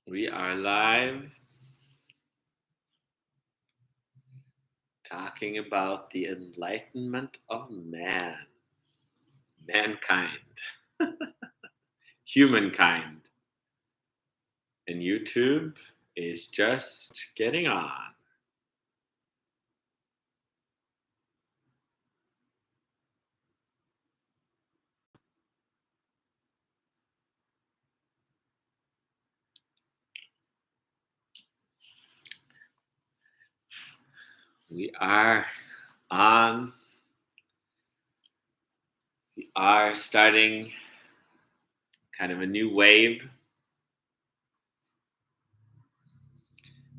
We are live talking about the enlightenment of man, mankind, humankind. And YouTube is just getting on. We are on. We are starting kind of a new wave.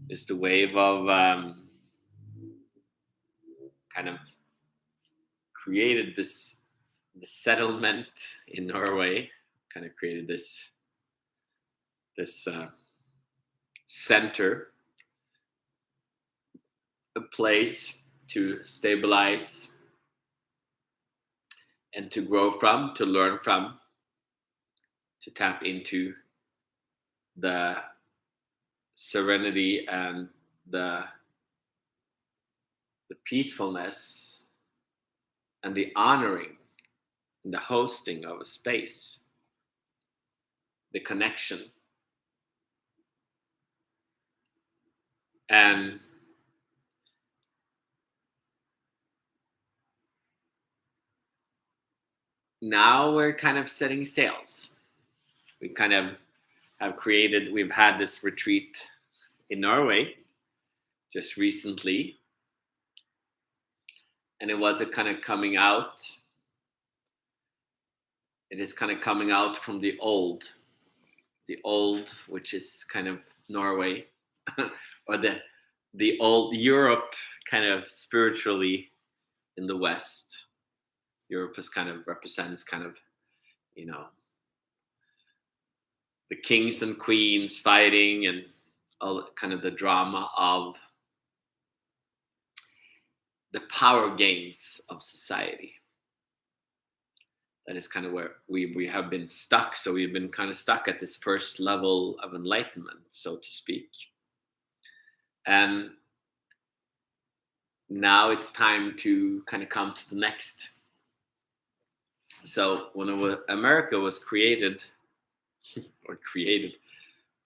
It's the wave of kind of created the settlement in Norway. Kind of created this center, a place to stabilize and to grow from, to learn from, to tap into the serenity and the peacefulness and the honoring and the hosting of a space, the connection. And now we're kind of setting sails. We kind of we've had this retreat in Norway just recently. And it was a kind of coming out. It is kind of coming out from the old, which is kind of Norway, or the old Europe, kind of spiritually in the West. Europe is kind of represents kind of, the kings and queens fighting and all kind of the drama of the power games of society. That is kind of where we have been stuck. So we've been kind of stuck at this first level of enlightenment, so to speak. And now it's time to kind of come to the next. So when America was created,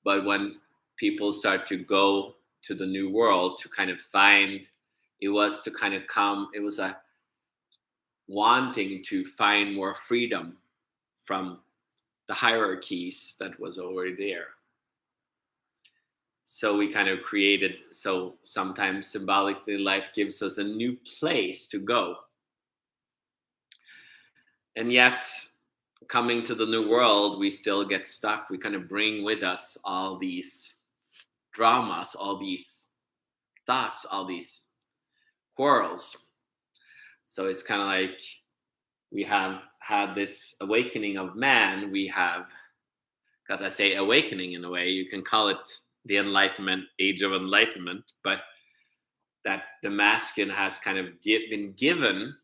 but when people start to go to the new world to kind of find, it was a wanting to find more freedom from the hierarchies that was already there. So we kind of created, so sometimes symbolically life gives us a new place to go. And yet, coming to the new world, we still get stuck. We kind of bring with us all these dramas, all these thoughts, all these quarrels. So it's kind of like we have had this awakening of man. We have, because I say awakening in a way, you can call it the Enlightenment, age of enlightenment, but that the masculine has kind of been given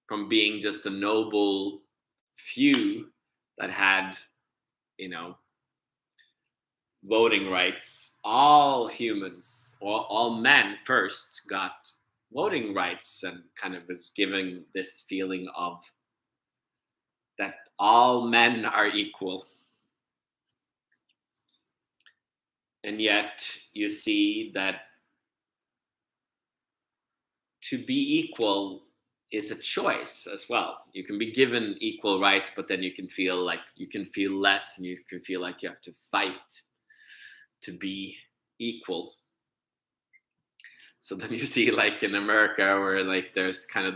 from being just a noble few that had, voting rights. All humans, all men first got voting rights and kind of was given this feeling of that all men are equal. And yet you see that to be equal is a choice as well. You can be given equal rights, but then you can feel less, and you can feel like you have to fight to be equal. So then you see, like in America, where like there's kind of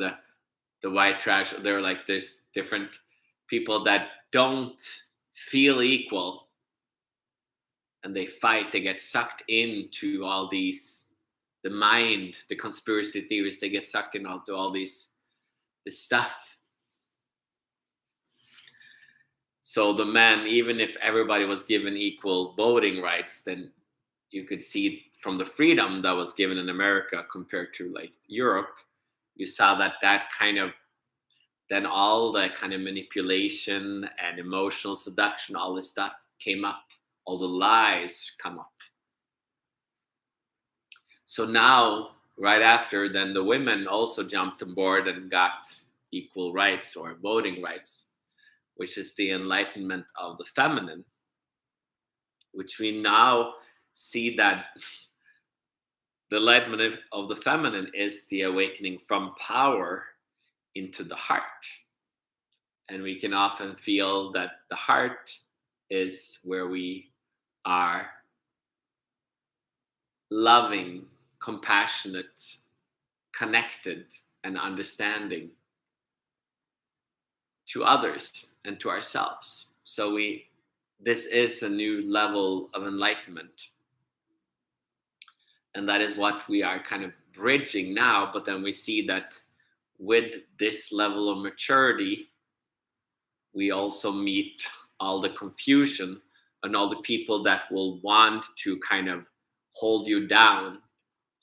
the white trash, there's different people that don't feel equal, and they fight, they get sucked into all these, the mind, the conspiracy theories, they get sucked into all this stuff. So the man, even if everybody was given equal voting rights, then you could see from the freedom that was given in America compared to like Europe, you saw that kind of, then all the kind of manipulation and emotional seduction, all this stuff came up. all the lies come up. So now, right after, then the women also jumped on board and got equal rights or voting rights, which is the enlightenment of the feminine, which we now see that the enlightenment of the feminine is the awakening from power into the heart. And we can often feel that the heart is where we are loving, compassionate, connected, and understanding to others and to ourselves. So this is a new level of enlightenment. And that is what we are kind of bridging now. But then we see that with this level of maturity, we also meet all the confusion and all the people that will want to kind of hold you down,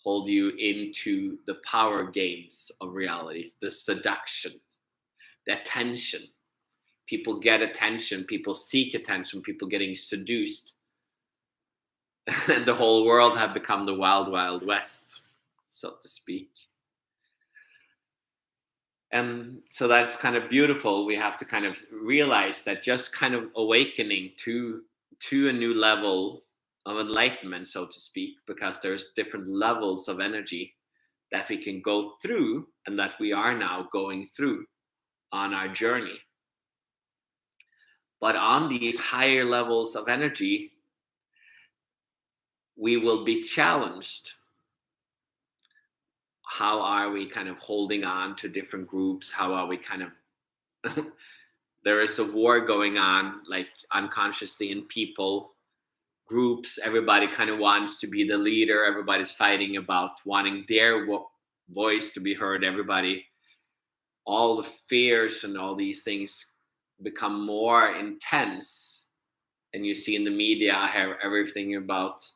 hold you into the power games of realities, the seduction, the attention. People get attention, people seek attention, people getting seduced. The whole world have become the wild, wild west, so to speak. And so that's kind of beautiful. We have to kind of realize that just kind of awakening to a new level of enlightenment, so to speak, because there's different levels of energy that we can go through and that we are now going through on our journey. But on these higher levels of energy, we will be challenged. How are we kind of holding on to different groups? How are we kind of there is a war going on, like unconsciously in people, groups. Everybody kind of wants to be the leader. Everybody's fighting about wanting their voice to be heard. Everybody, all the fears and all these things become more intense. And you see in the media, I have everything about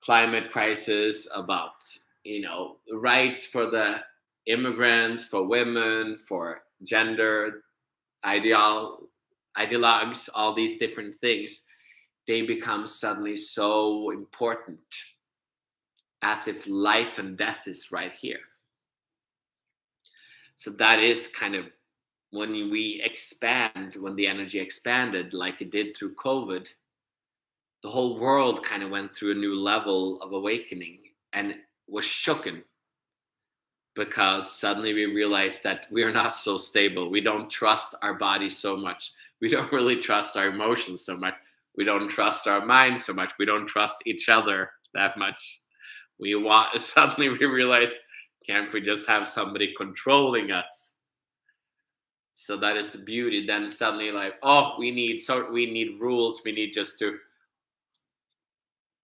climate crisis, about, rights for the immigrants, for women, for gender, ideologues, all these different things, they become suddenly so important, as if life and death is right here. So that is kind of when we expand, when the energy expanded like it did through COVID, the whole world kind of went through a new level of awakening and was shooken, because suddenly we realized that we are not so stable. We don't trust our body so much. We don't really trust our emotions so much. We don't trust our mind so much. We don't trust each other that much. Suddenly we realize, can't we just have somebody controlling us? So that is the beauty. Then suddenly, like, we need rules. We need just to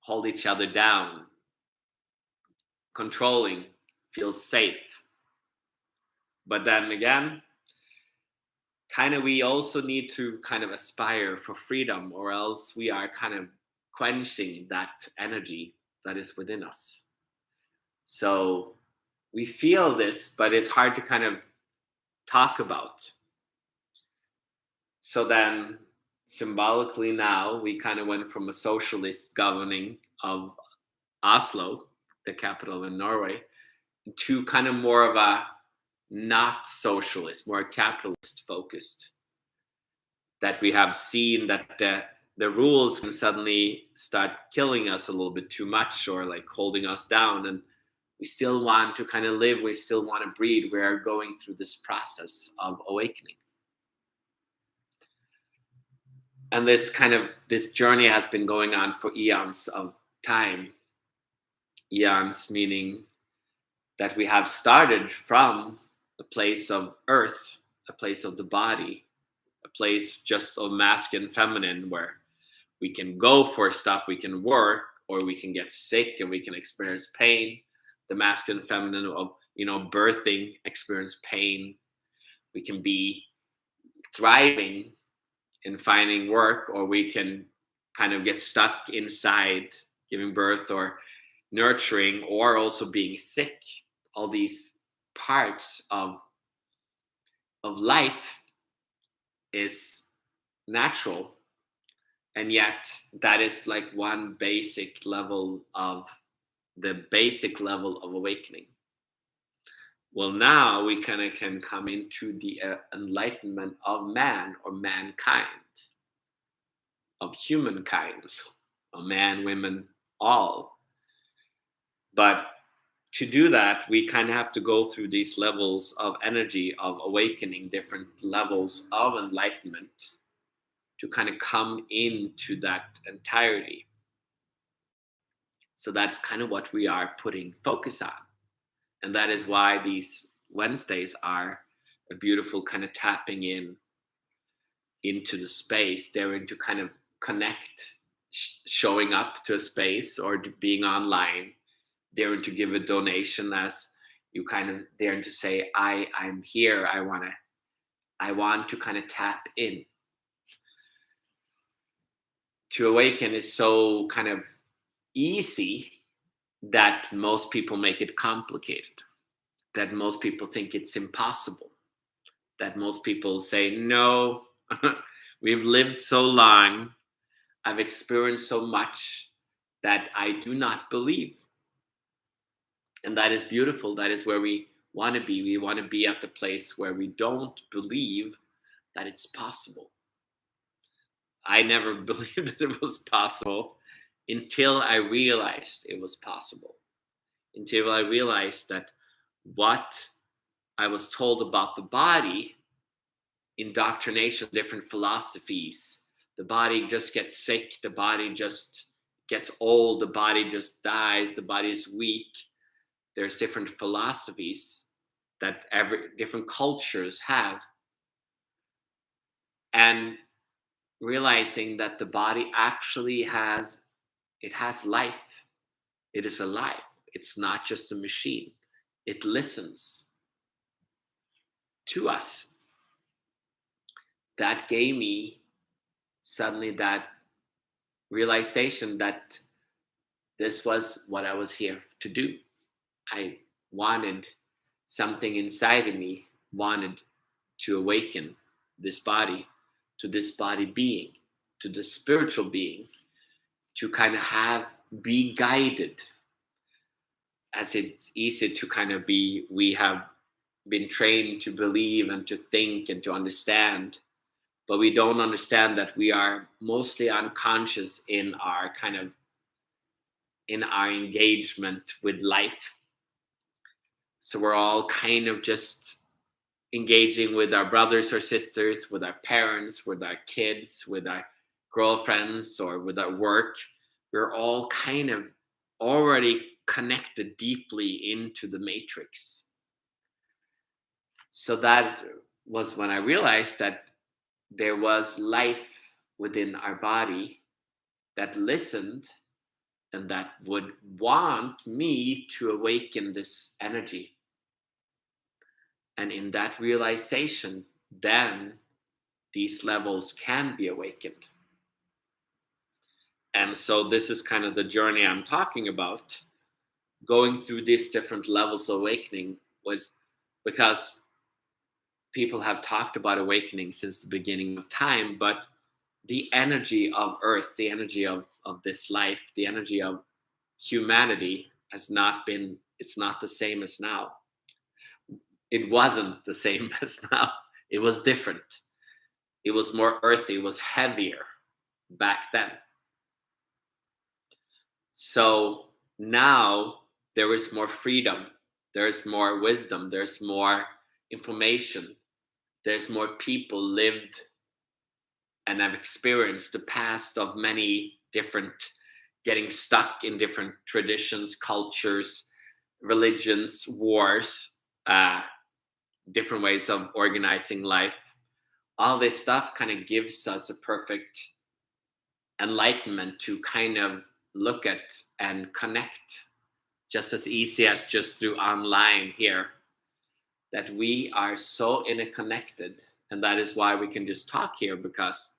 hold each other down. Controlling feels safe. But then again, we also need to kind of aspire for freedom, or else we are kind of quenching that energy that is within us. So we feel this, but it's hard to kind of talk about. So then symbolically now, we kind of went from a socialist governing of Oslo, the capital in Norway, to kind of more of a not socialist, more capitalist focused. That we have seen that the rules can suddenly start killing us a little bit too much, or like holding us down, and we still want to kind of live, we still want to breathe. We are going through this process of awakening. And this journey has been going on for eons of time. Eons meaning that we have started from the place of earth, a place of the body, a place just of masculine and feminine, where we can go for stuff, we can work, or we can get sick and we can experience pain. The masculine and feminine of birthing, experience pain. We can be thriving in finding work, or we can kind of get stuck inside giving birth or nurturing, or also being sick. All these parts of life is natural, And yet that is like one basic level of awakening. Well, now we kind of can come into the enlightenment of man, or mankind, of humankind, of man, women, all. But to do that, we kind of have to go through these levels of energy, of awakening, different levels of enlightenment, to kind of come into that entirety. So that's kind of what we are putting focus on. And that is why these Wednesdays are a beautiful kind of tapping into the space. They're into kind of connect, showing up to a space or being online. They're to give a donation, as you kind of there to say, I'm here. I want to kind of tap in. To awaken is so kind of easy that most people make it complicated, that most people think it's impossible, that most people say, no, we've lived so long, I've experienced so much that I do not believe. And that is beautiful. That is where we want to be. We want to be at the place where we don't believe that it's possible. I never believed that it was possible until I realized it was possible. Until I realized that what I was told about the body, indoctrination, different philosophies, the body just gets sick, the body just gets old, the body just dies, the body is weak. There's different philosophies that different cultures have. And realizing that the body actually has life. It is alive. It's not just a machine. It listens to us. That gave me suddenly that realization that this was what I was here to do. I wanted something inside of me, wanted to awaken this body to this body being, to the spiritual being, to kind of be guided. As it's easy to kind of be, we have been trained to believe and to think and to understand, but we don't understand that we are mostly unconscious in our engagement with life. So we're all kind of just engaging with our brothers or sisters, with our parents, with our kids, with our girlfriends, or with our work. We're all kind of already connected deeply into the matrix. So that was when I realized that there was life within our body that listened and that would want me to awaken this energy. And in that realization, then these levels can be awakened. And so this is kind of the journey I'm talking about. Going through these different levels of awakening was because people have talked about awakening since the beginning of time, but the energy of Earth, the energy of this life, the energy of humanity it's not the same as now. It wasn't the same as now. It was different. It was more earthy, it was heavier back then. So now there is more freedom, there's more wisdom, there's more information, there's more people lived and have experienced the past of many different, getting stuck in different traditions, cultures, religions, wars, different ways of organizing life. All this stuff kind of gives us a perfect enlightenment to kind of look at and connect just as easy as just through online here, that we are so interconnected. And that is why we can just talk here, because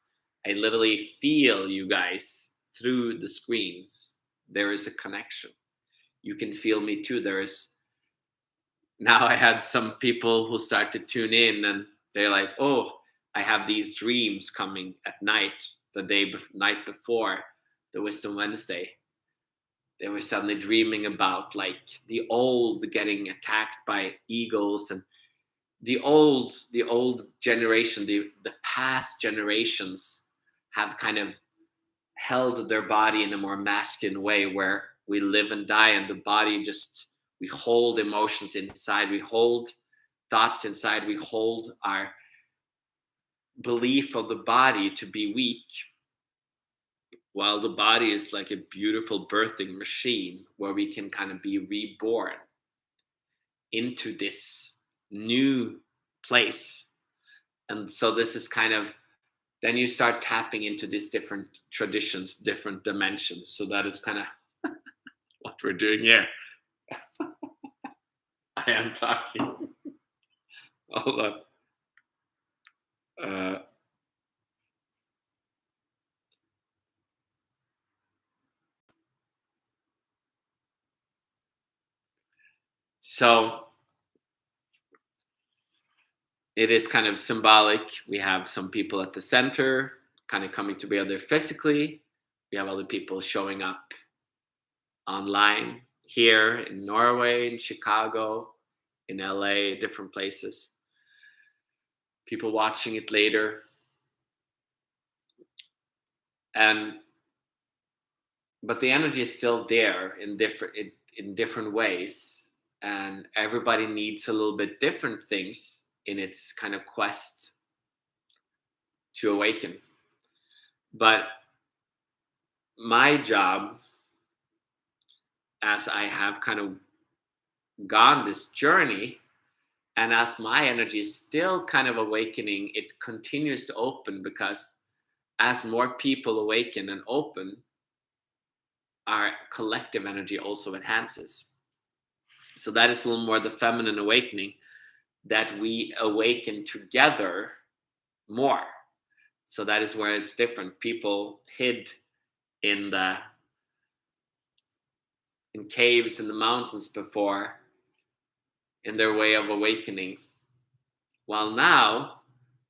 I literally feel you guys through the screens. There is a connection. You can feel me too. Now I had some people who start to tune in and they're like, oh, I have these dreams coming at night night before the Wisdom Wednesday, they were suddenly dreaming about like the old getting attacked by eagles, and the old generation, the past generations have kind of held their body in a more masculine way, where we live and die, and the body just, we hold emotions inside, we hold thoughts inside, we hold our belief of the body to be weak, while the body is like a beautiful birthing machine where we can kind of be reborn into this new place. And so this is kind of, then you start tapping into these different traditions, different dimensions. So that is kind of what we're doing here. I am talking. Hold on. So it is kind of symbolic. We have some people at the center kind of coming together physically. We have other people showing up online here in Norway, in Chicago, in LA, different places. People watching it later. But the energy is still there in different ways, and everybody needs a little bit different things in its kind of quest to awaken. But my job, as I have kind of gone this journey, and as my energy is still kind of awakening, it continues to open, because as more people awaken and open, our collective energy also enhances. So that is a little more the feminine awakening, that we awaken together more. So that is where it's different. People hid in caves in the mountains before, in their way of awakening, while now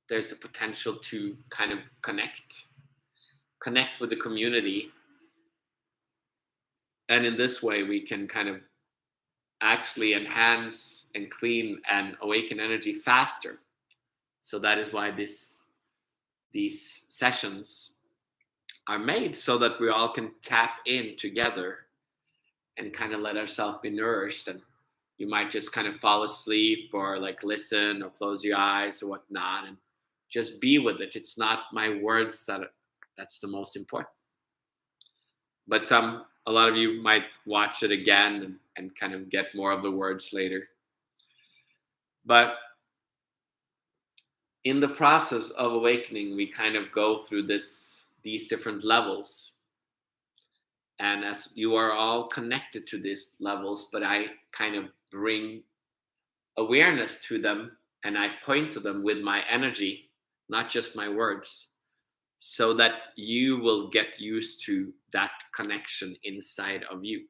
there's the potential to kind of connect with the community, and in this way we can kind of actually enhance and clean and awaken energy faster. So that is why these sessions are made, so that we all can tap in together and kind of let ourselves be nourished. And you might just kind of fall asleep, or like listen, or close your eyes or whatnot, and just be with it. It's not my words that's the most important. But a lot of you might watch it again and kind of get more of the words later. But in the process of awakening, we kind of go through these different levels. And as you are all connected to these levels, but I kind of bring awareness to them, and I point to them with my energy, not just my words, so that you will get used to that connection inside of you.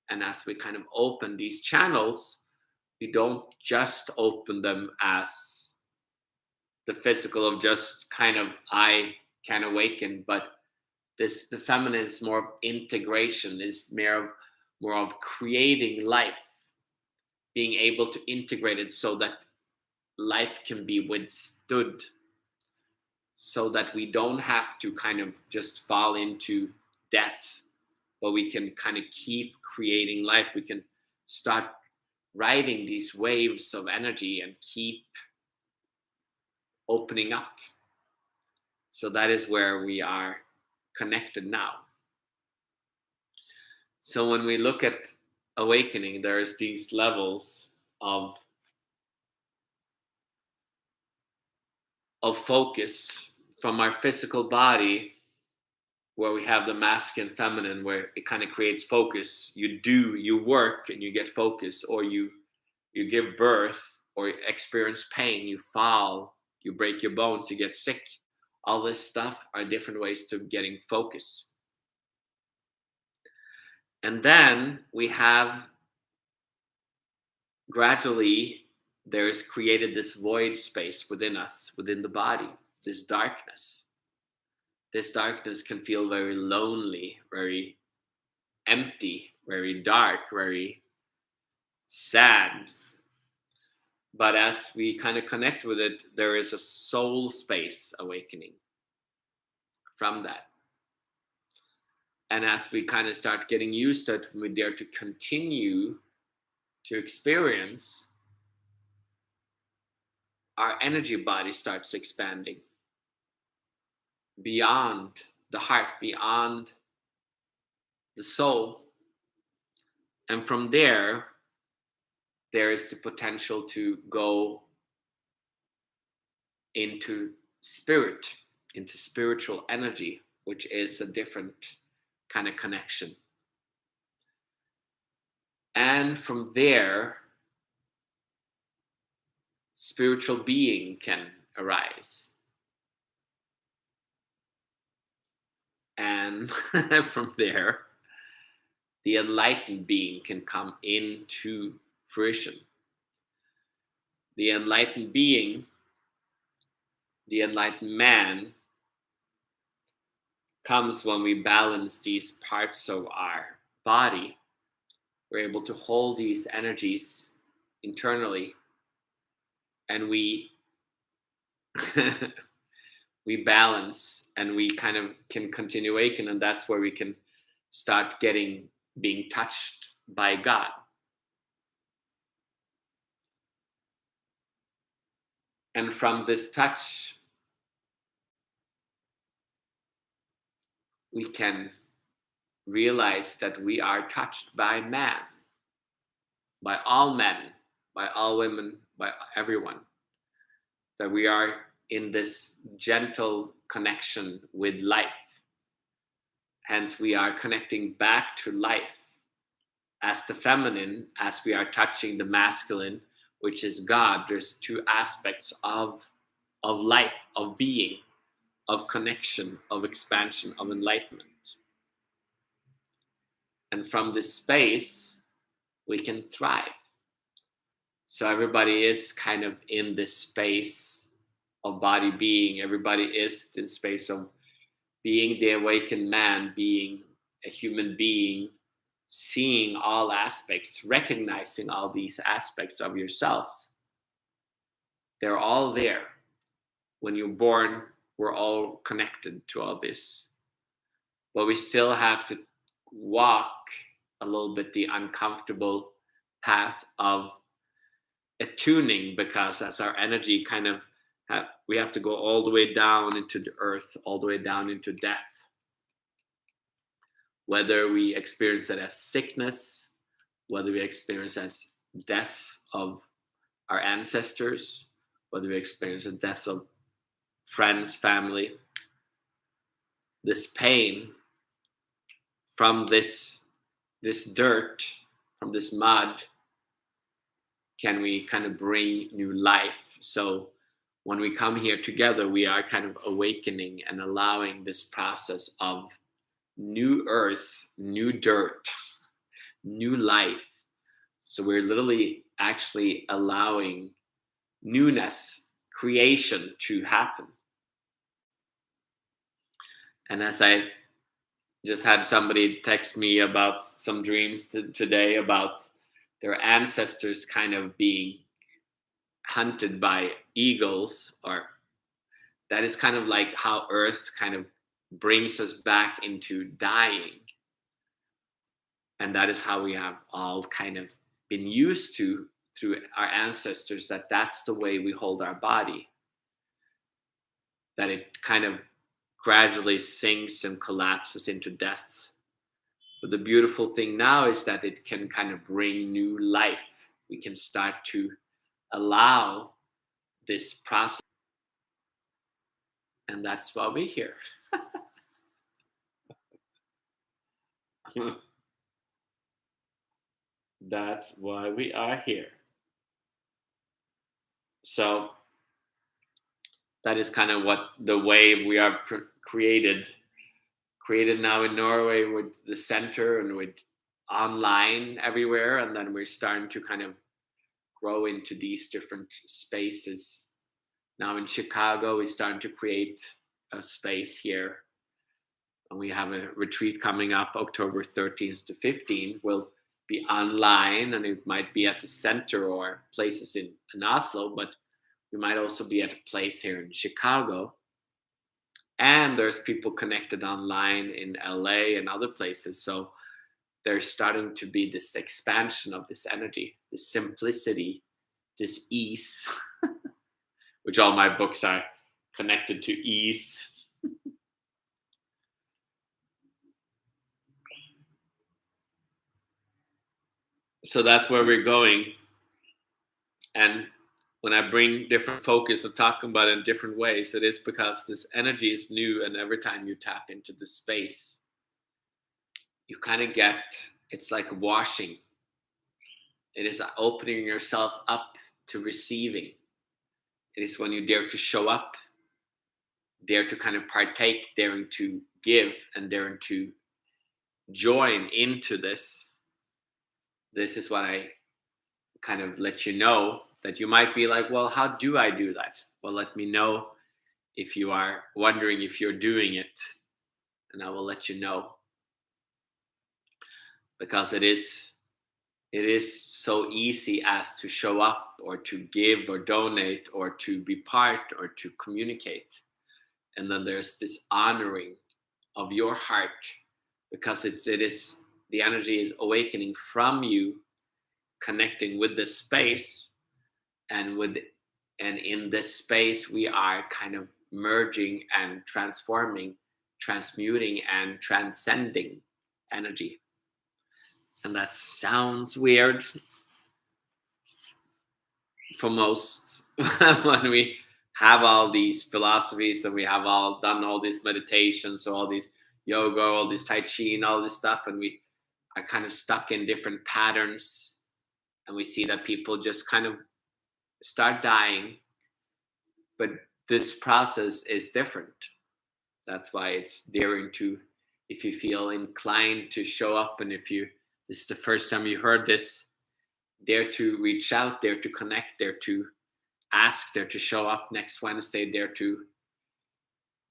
And as we kind of open these channels, we don't just open them as the physical of just kind of I can awaken, but the feminine is more of integration, is more of creating life, being able to integrate it so that life can be withstood, so that we don't have to kind of just fall into death, but we can kind of keep creating life. We can start riding these waves of energy and keep opening up. So that is where we are connected now. So when we look at awakening, there's these levels of focus from our physical body, where we have the masculine, feminine, where it kind of creates focus. You work and you get focus, or you give birth or experience pain, you fall, you break your bones, you get sick. All this stuff are different ways to getting focus. And then we have gradually, there's created this void space within us, within the body, this darkness. this darkness can feel very lonely, very empty, very dark, very sad. But as we kind of connect with it, there is a soul space awakening from that. And as we kind of start getting used to it, we dare to continue to experience, our energy body starts expanding beyond the heart, beyond the soul. And from there, there is the potential to go into spirit, into spiritual energy, which is a different kind of connection. And from there, spiritual being can arise. And from there, the enlightened being can come into fruition. The enlightened being, the enlightened man, comes when we balance these parts of our body. We're able to hold these energies internally, and we we balance, and we kind of can continue awaken, and that's where we can start being touched by God. And from this touch, we can realize that we are touched by man, by all men, by all women, by everyone. That we are in this gentle connection with life. Hence, we are connecting back to life as the feminine, as we are touching the masculine, which is God. There's two aspects of life, of being, of connection, of expansion, of enlightenment. And from this space, we can thrive. So everybody is kind of in this space of body being. Everybody is in space of being the awakened man, being a human being, seeing all aspects, recognizing all these aspects of yourself. They're all there. When you're born, we're all connected to all this. But we still have to walk a little bit the uncomfortable path of attuning, because as our energy kind of we have to go all the way down into the earth, all the way down into death. Whether we experience it as sickness, whether we experience it as death of our ancestors, whether we experience the death of friends, family, this pain from this dirt, from this mud, can we kind of bring new life. So when we come here together, we are kind of awakening and allowing this process of new earth, new dirt, new life. So we're literally actually allowing newness, creation to happen. And as I just had somebody text me about some dreams today about their ancestors kind of being hunted by eagles, or that is kind of like how earth kind of brings us back into dying. And that is how we have all kind of been used to through our ancestors, that that's the way we hold our body, that it kind of gradually sinks and collapses into death. But the beautiful thing now is that it can kind of bring new life. We can start to allow this process. And that's why we're here. That's why we are here. So that is kind of what the way we have created now in Norway, with the center and with online everywhere. And then we're starting to kind of grow into these different spaces. Now in Chicago, we're starting to create a space here. And we have a retreat coming up October 13th to 15th. We'll be online, and it might be at the center or places in Oslo, but we might also be at a place here in Chicago. And there's people connected online in LA and other places. So there's starting to be this expansion of this energy, this simplicity, this ease, which all my books are connected to ease. So that's where we're going. And when I bring different focus of talking about it in different ways, it is because this energy is new, and every time you tap into the space, you kind of get, it's like washing. It is opening yourself up to receiving. It is when you dare to show up, dare to kind of partake, daring to give, and daring to join into this. This is what I kind of let you know, that you might be like, well, how do I do that? Well, let me know if you are wondering if you're doing it, and I will let you know. Because it is so easy as to show up or to give or donate or to be part or to communicate. And then there's this honoring of your heart, because it is the energy is awakening from you, connecting with this space, and in this space we are kind of merging and transforming, transmuting and transcending energy. And that sounds weird for most when we have all these philosophies and we have all done all these meditations, so all these yoga, all this tai chi and all this stuff, and we are kind of stuck in different patterns, and we see that people just kind of start dying. But this process is different. That's why it's daring to, if you feel inclined to show up, and if you, this is the first time you heard this, dare to reach out, dare to connect, dare to ask, dare to show up next Wednesday, dare to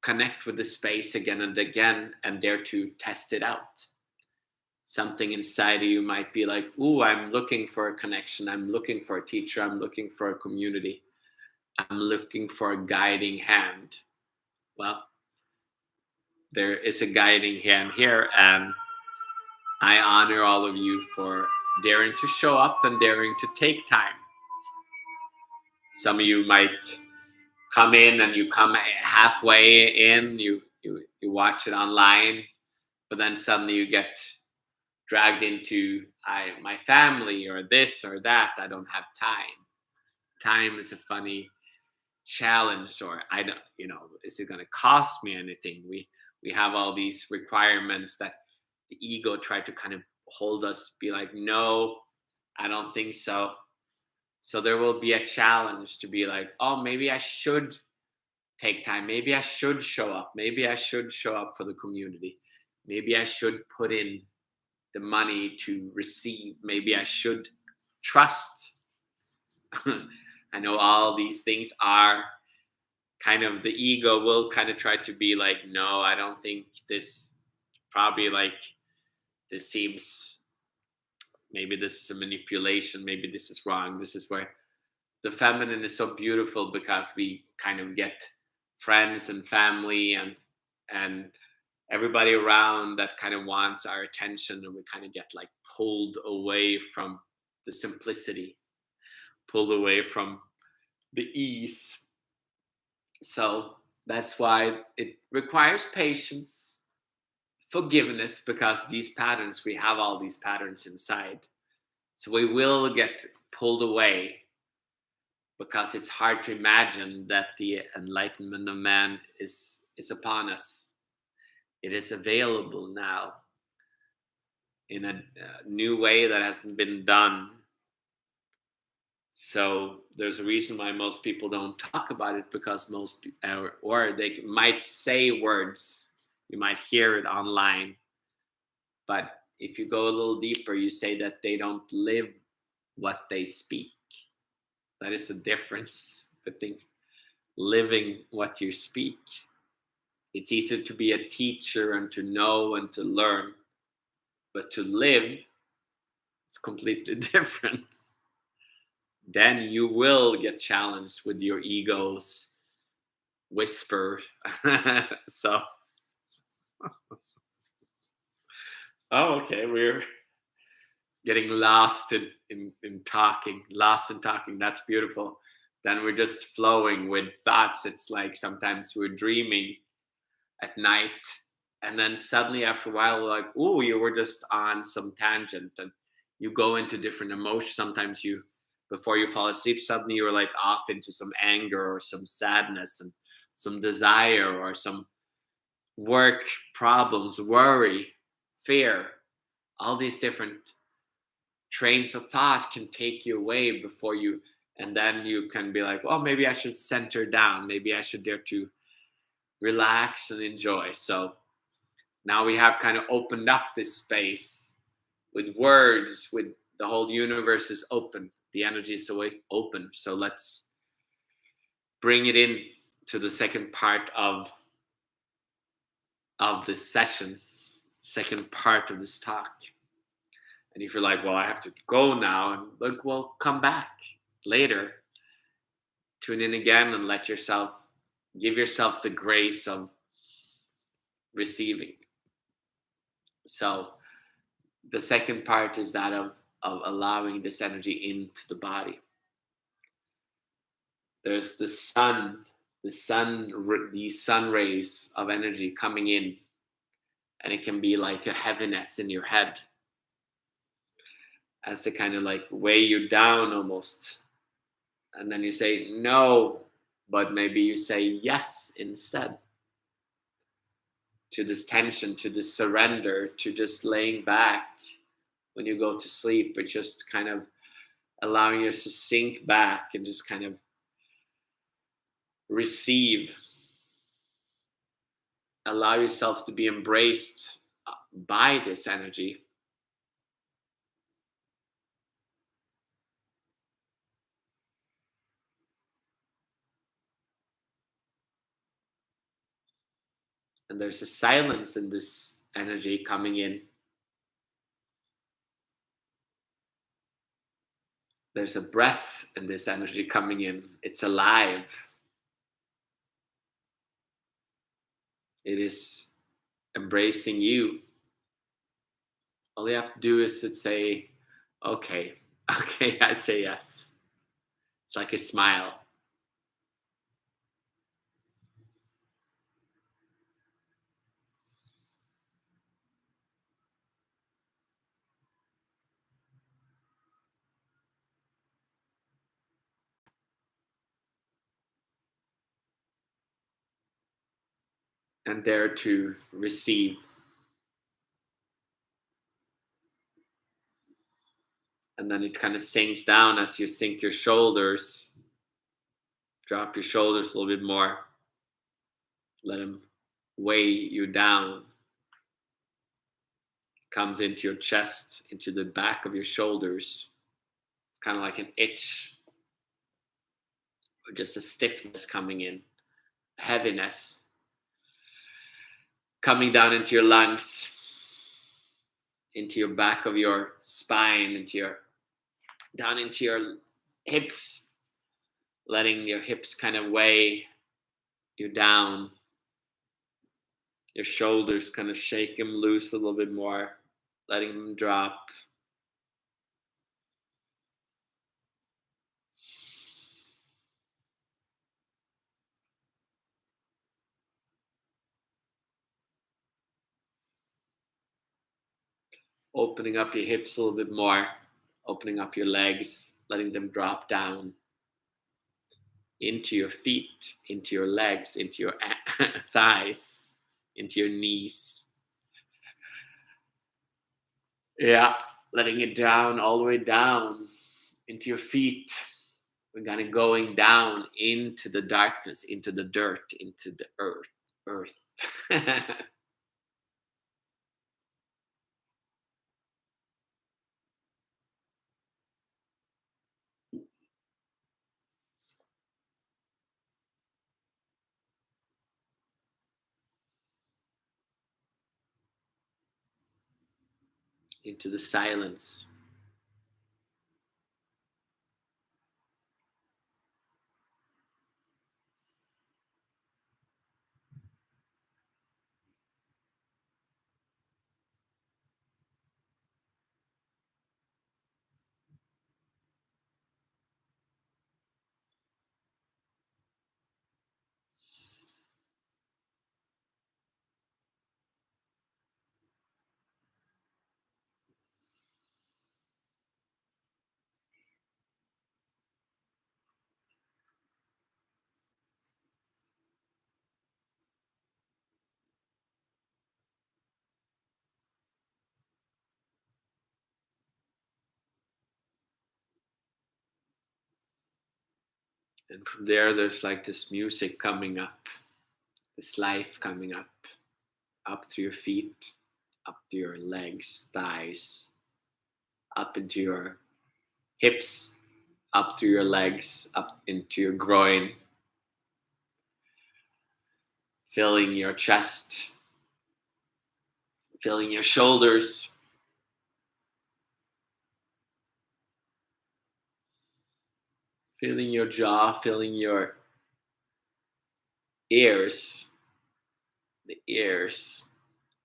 connect with the space again and again, and dare to test it out. Something inside of you might be like, ooh, I'm looking for a connection, I'm looking for a teacher, I'm looking for a community, I'm looking for a guiding hand. Well, there is a guiding hand here, and I honor all of you for daring to show up and daring to take time. Some of you might come in and you come halfway in, you watch it online, but then suddenly you get dragged into my family or this or that. I don't have time. Time is a funny challenge, or I don't, is it going to cost me anything? We have all these requirements that the ego tried to kind of hold us, be like, no, I don't think so. So there will be a challenge to be like, oh, maybe I should take time. Maybe I should show up. Maybe I should show up for the community. Maybe I should put in the money to receive. Maybe I should trust. I know all these things are kind of, the ego will kind of try to be like, no, I don't think this, probably like, this seems, maybe this is a manipulation, maybe this is wrong. This is where the feminine is so beautiful, because we kind of get friends and family and everybody around that kind of wants our attention, and we kind of get like pulled away from the simplicity, pulled away from the ease. So that's why it requires patience, forgiveness, because these patterns, we have all these patterns inside. So we will get pulled away, because it's hard to imagine that the enlightenment of man is upon us. It is available now in a new way that hasn't been done. So there's a reason why most people don't talk about it, because most, or they might say words, you might hear it online, but if you go a little deeper, you say that they don't live what they speak. That is the difference between living what you speak. It's easier to be a teacher and to know and to learn, but to live, it's completely different. Then you will get challenged with your ego's whisper. So, oh, okay, we're getting lost in talking, lost in talking. That's beautiful. Then we're just flowing with thoughts. It's like sometimes we're dreaming at night, and then suddenly after a while, we're like, oh, you were just on some tangent, and you go into different emotions. Sometimes you, before you fall asleep, suddenly you're like off into some anger or some sadness and some desire or some work problems, worry, fear, all these different trains of thought can take you away before you, and then you can be like, well, maybe I should center down, maybe I should dare to relax and enjoy. So now we have kind of opened up this space with words, with the whole universe is open, the energy is away open. So let's bring it in to the second part of this session, second part of this talk. And if you're like, well, I have to go now, and look, well, come back later, tune in again, and let yourself, give yourself the grace of receiving. So the second part is that of allowing this energy into the body. There's the sun, these sun rays of energy coming in, and it can be like a heaviness in your head as they kind of like weigh you down almost. And then you say no, but maybe you say yes instead to this tension, to this surrender, to just laying back when you go to sleep. It's just kind of allowing you to sink back and just kind of receive, allow yourself to be embraced by this energy. And there's a silence in this energy coming in. There's a breath in this energy coming in. It's alive. It is embracing you. All you have to do is to say, okay, okay, I say yes. It's like a smile. And dare to receive. And then it kind of sinks down as you sink your shoulders. Drop your shoulders a little bit more. Let them weigh you down. Comes into your chest, into the back of your shoulders. It's kind of like an itch or just a stiffness coming in, heaviness coming down into your lungs, into your back of your spine, down into your hips, letting your hips kind of weigh you down. Your shoulders kind of shake them loose a little bit more, letting them drop. Opening up your hips a little bit more, opening up your legs, letting them drop down into your feet, into your legs, into your thighs, into your knees. Yeah, letting it down, all the way down into your feet. We're kind of going down into the darkness, into the dirt, into the earth. into the silence. And from there, there's like this music coming up, this life coming up through your feet, up to your legs, thighs, up into your hips, up through your legs, up into your groin, filling your chest, filling your shoulders, filling your jaw, filling your ears, the ears,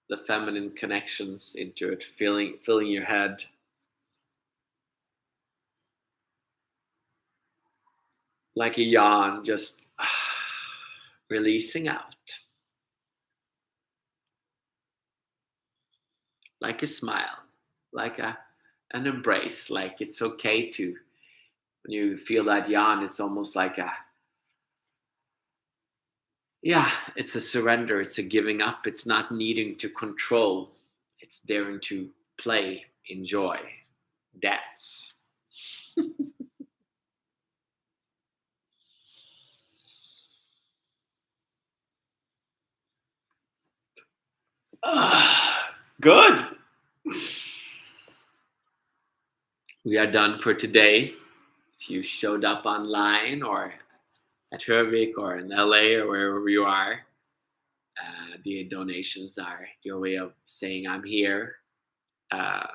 the feminine connections into it, filling your head, like a yawn, just releasing out, like a smile, like an embrace, like it's okay to, when you feel that yawn, it's almost like a, yeah, it's a surrender, it's a giving up, it's not needing to control, it's daring to play, enjoy, dance. Good. We are done for today. If you showed up online or at Hervik or in LA or wherever you are, the donations are your way of saying I'm here. Uh,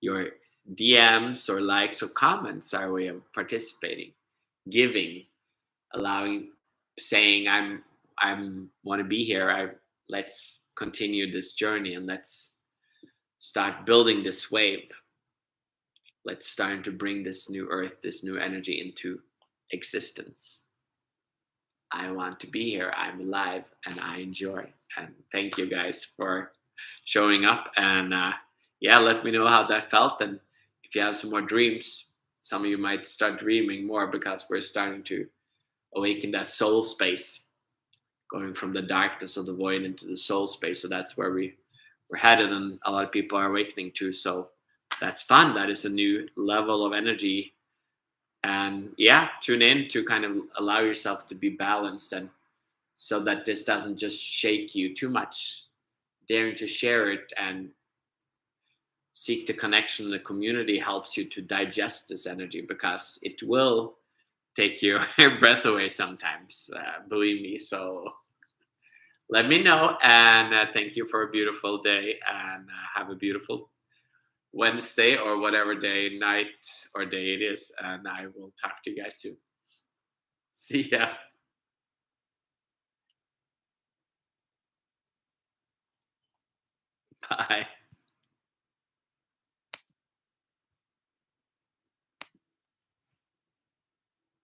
your DMs or likes or comments are a way of participating, giving, allowing, saying I'm want to be here. Let's continue this journey and let's start building this wave. Let's start to bring this new earth, this new energy into existence. I want to be here. I'm alive and I enjoy. And thank you guys for showing up. And yeah, let me know how that felt. And if you have some more dreams, some of you might start dreaming more because we're starting to awaken that soul space, going from the darkness of the void into the soul space. So that's where we're headed, and a lot of people are awakening to. So that's fun. That is a new level of energy. And yeah, tune in to kind of allow yourself to be balanced, and so that this doesn't just shake you too much. Daring to share it and seek the connection in the community helps you to digest this energy, because it will take your breath away sometimes, believe me. So let me know, and thank you for a beautiful day, and have a beautiful Wednesday or whatever day, night or day it is, and I will talk to you guys soon. See ya. Bye.